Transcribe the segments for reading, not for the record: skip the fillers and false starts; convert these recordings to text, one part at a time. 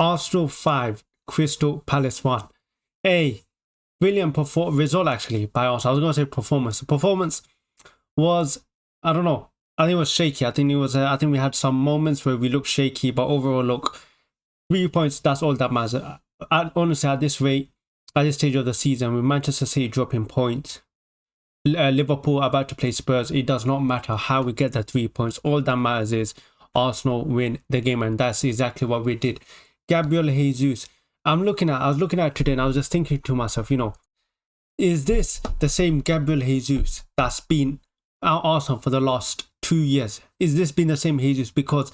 Arsenal 5, Crystal Palace 1. A brilliant result actually by us. I was going to say performance. The performance was, I don't know, I think it was shaky. I think we had some moments where we looked shaky, but overall, look, 3 points, that's all that matters. Honestly, at this rate, at this stage of the season, with Manchester City dropping points, Liverpool about to play Spurs, it does not matter how we get the 3 points. All that matters is Arsenal win the game, and that's exactly what we did. Gabriel Jesus, I was looking at today and I was just thinking to myself, is this the same Gabriel Jesus that's been at Arsenal for the last 2 years? Is this been the same Jesus? Because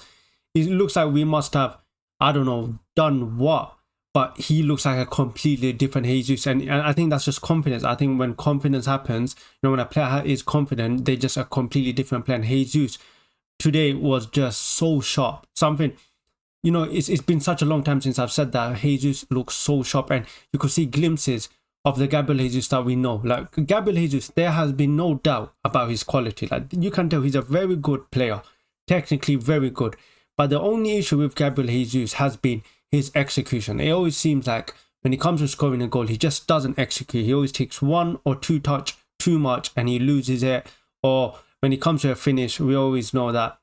it looks like we must have, I don't know, done what, but he looks like a completely different Jesus, and I think that's just confidence. I think when confidence happens, when a player is confident, they're just a completely different player. And Jesus today was just so sharp. Something, it's been such a long time since I've said that. Jesus looks so sharp, and you could see glimpses of the Gabriel Jesus that we know. Like Gabriel Jesus, there has been no doubt about his quality. Like you can tell he's a very good player, technically very good. But the only issue with Gabriel Jesus has been his execution. It always seems like when it comes to scoring a goal, he just doesn't execute. He always takes 1 or 2 touch too much and he loses it. Or when it comes to a finish, we always know that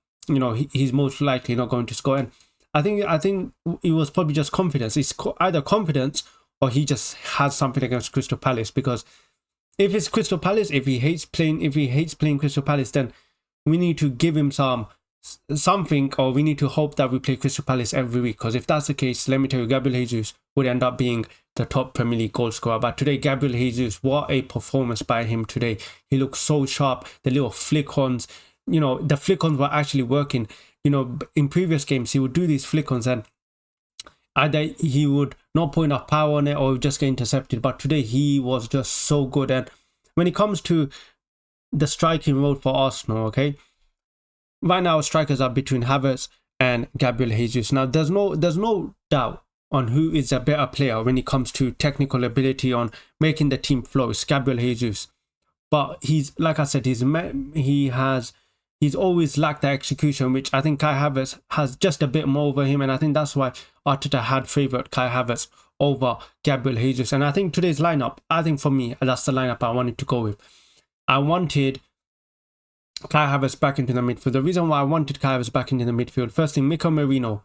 he's most likely not going to score. And I think it was probably just confidence. It's either confidence or he just has something against Crystal Palace. Because if it's Crystal Palace, if he hates playing Crystal Palace, then we need to give him something, or we need to hope that we play Crystal Palace every week. Because if that's the case, let me tell you, Gabriel Jesus would end up being the top Premier League goal scorer. But today, Gabriel Jesus, what a performance by him today. He looked so sharp. The little flick-ons, the flick-ons were actually working. In previous games, he would do these flick-ons and either he would not put enough power on it or just get intercepted. But today, he was just so good. And when it comes to the striking role for Arsenal, okay, right now, strikers are between Havertz and Gabriel Jesus. Now, there's no doubt on who is a better player when it comes to technical ability on making the team flow. It's Gabriel Jesus, but he's, like I said, he's always lacked the execution, which I think Kai Havertz has just a bit more over him, and I think that's why Arteta had favoured Kai Havertz over Gabriel Jesus. And I think today's lineup, for me, that's the lineup I wanted to go with. I wanted Kai Havertz back into the midfield. The reason why I wanted Kai Havertz back into the midfield, firstly, Mikel Merino,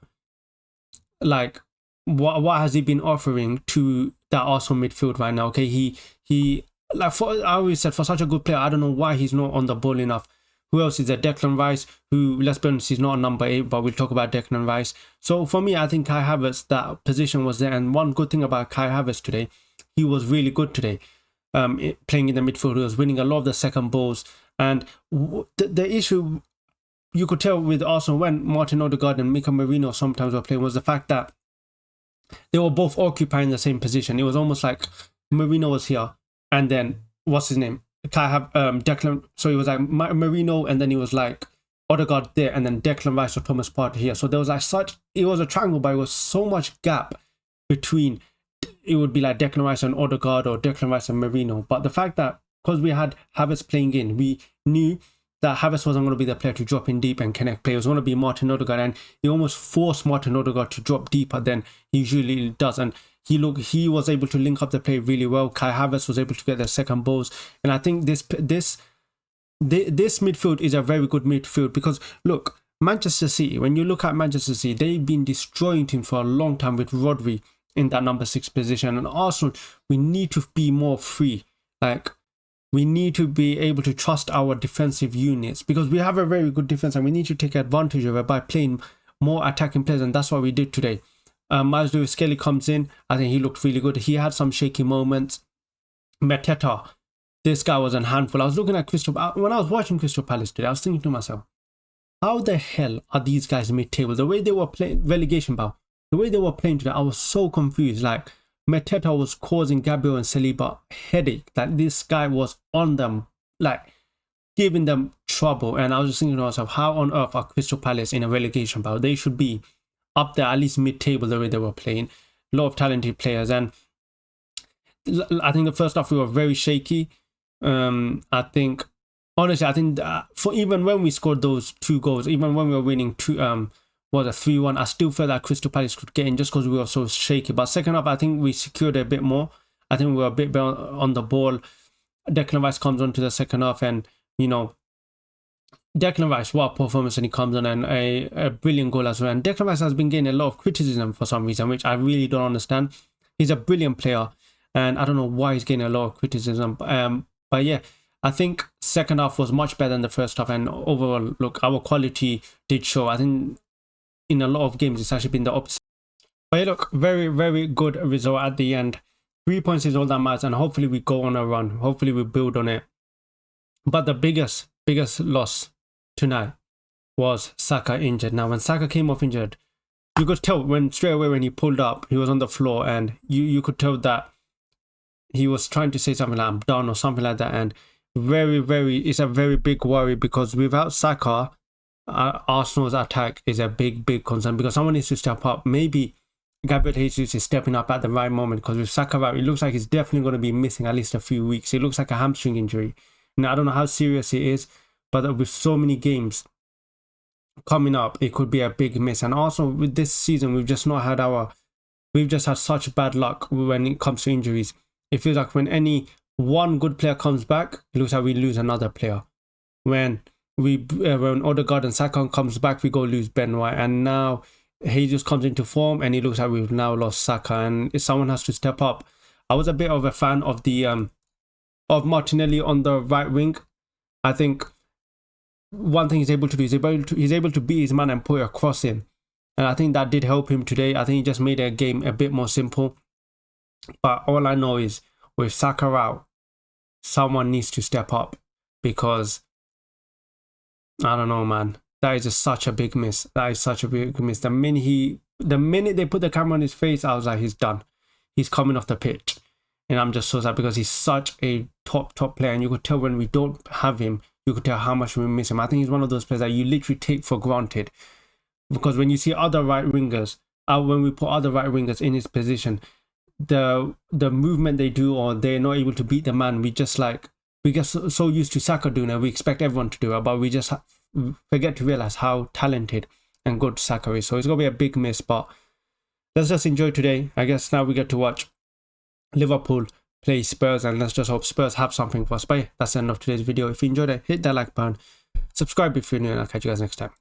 like what has he been offering to that Arsenal midfield right now? Okay, he I always said, for such a good player, I don't know why he's not on the ball enough. Who else is there? Declan Rice, who, let's be honest, he's not a number 8, but we'll talk about Declan Rice. So for me, I think Kai Havertz, that position was there. And one good thing about Kai Havertz today, he was really good today, playing in the midfield. He was winning a lot of the second balls. And the issue you could tell with Arsenal when Martin Odegaard and Mikel Merino sometimes were playing was the fact that they were both occupying the same position. It was almost like Merino was here, and then what's his name? Declan. So it was like Merino, and then he was like Odegaard there, and then Declan Rice or Thomas Partey here. So there was like it was a triangle, but it was so much gap between. It would be like Declan Rice and Odegaard, or Declan Rice and Merino. But the fact that because we had Havertz playing in, we knew that Havertz wasn't going to be the player to drop in deep and connect play. It was going to be Martin Odegaard, and he almost forced Martin Odegaard to drop deeper than he usually does. And he was able to link up the play really well. Kai Havertz was able to get the second balls, and I think this midfield is a very good midfield because look, Manchester City. When you look at Manchester City, they've been destroying teams for a long time with Rodri in that number 6 position, and Arsenal, we need to be more free. Like, we need to be able to trust our defensive units because we have a very good defense and we need to take advantage of it by playing more attacking players, and that's what we did today. Miles Lewis-Skelly comes in. I think he looked really good. He had some shaky moments. Mateta, this guy was a handful. I was looking at when I was watching Crystal Palace today, I was thinking to myself, how the hell are these guys mid-table? The way they were playing, relegation bout, the way they were playing today, I was so confused. Like, Mateta was causing Gabriel and Saliba headache. That this guy was on them, like giving them trouble. And I was just thinking to myself, how on earth are Crystal Palace in a relegation bout? They should be up there, at least mid-table, the way they were playing. A lot of talented players. And I think the first half we were very shaky. I think for even when we scored those 2 goals, even when we were winning was a 3-1. I still felt that Crystal Palace could get in just because we were so shaky. But second half, I think we secured a bit more. I think we were a bit better on the ball. Declan Rice comes on to the second half, and you know, Declan Rice, what a performance, and he comes on and a brilliant goal as well. And Declan Rice has been getting a lot of criticism for some reason, which I really don't understand. He's a brilliant player, and I don't know why he's getting a lot of criticism. But yeah, I think second half was much better than the first half, and overall, look, our quality did show. I think in a lot of games, it's actually been the opposite. But yeah, look, very, very good result at the end. 3 points is all that matters, and hopefully we go on a run. Hopefully we build on it. But the biggest loss tonight was Saka injured. Now, when Saka came off injured, you could tell straight away when he pulled up, he was on the floor, and you could tell that he was trying to say something like, I'm done, or something like that. And it's a very big worry, because without Saka, Arsenal's attack is a big concern, because someone needs to step up. Maybe Gabriel Jesus is stepping up at the right moment, because with Saka out, it looks like he's definitely going to be missing at least a few weeks. It looks like a hamstring injury. Now, I don't know how serious it is, but with so many games coming up, it could be a big miss. And also with this season, we've just had such bad luck when it comes to injuries. It feels like when any one good player comes back, it looks like we lose another player. When Odegaard and Saka comes back, we go lose Ben White, and now Jesus comes into form, and it looks like we've now lost Saka, and if someone has to step up. I was a bit of a fan of the of Martinelli on the right wing. I think one thing he's able to do is he's able to beat his man and put a cross in, and I think that did help him today. I think he just made a game a bit more simple. But all I know is with Saka out, someone needs to step up, because I don't know, man. That is just such a big miss. That is such a big miss. The minute they put the camera on his face, I was like, he's done. He's coming off the pitch. And I'm just so sad, because he's such a top player. And you could tell when we don't have him, you could tell how much we miss him. I think he's one of those players that you literally take for granted. Because when you see other right wingers, when we put other right wingers in his position, the movement they do, or they're not able to beat the man, we get so used to Saka doing it, we expect everyone to do it, but we just forget to realize how talented and good Saka is. So it's gonna be a big miss, but let's just enjoy today. I guess now we get to watch Liverpool play Spurs, and let's just hope Spurs have something for us. But yeah, that's the end of today's video. If you enjoyed it, hit that like button, subscribe if you're new, and I'll catch you guys next time.